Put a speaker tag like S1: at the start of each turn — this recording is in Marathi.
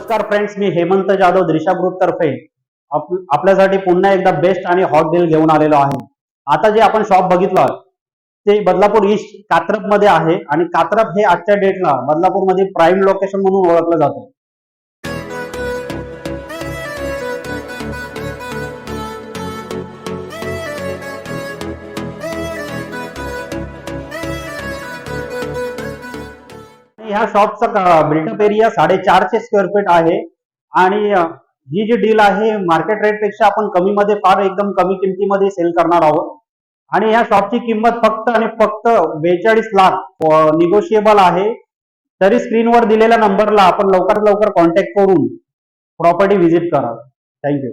S1: नमस्कार फ्रेंड्स, मी हेमंत जाधव दिशा ग्रुप तर्फे आपल्यासाठी पुन्हा एकदा बेस्ट आणि हॉट डील घेऊन आलेलो आहे। आता जे आपण शॉप बघितलं ते बदलापूर ईस्ट कात्रप मध्ये आहे आणि कात्रप हे आजच्या डेटला बदलापूर मध्ये प्राइम लोकेशन म्हणून ओळखलं जातं। ह्या शॉपचा बिल्टअप एरिया 450 स्क्वेअर फीट आहे आणि ही जी डील आहे मार्केट रेट पेक्षा आपण कमी मध्ये फार एकदम कमी किमतीमध्ये सेल करणार आहोत आणि ह्या शॉपची किंमत फक्त आणि फक्त 42 लाख निगोशिएबल आहे। तरी स्क्रीनवर दिलेल्या नंबरला आपण लवकरात लवकर कॉन्टॅक्ट करून प्रॉपर्टी व्हिजिट करा। थँक्यू।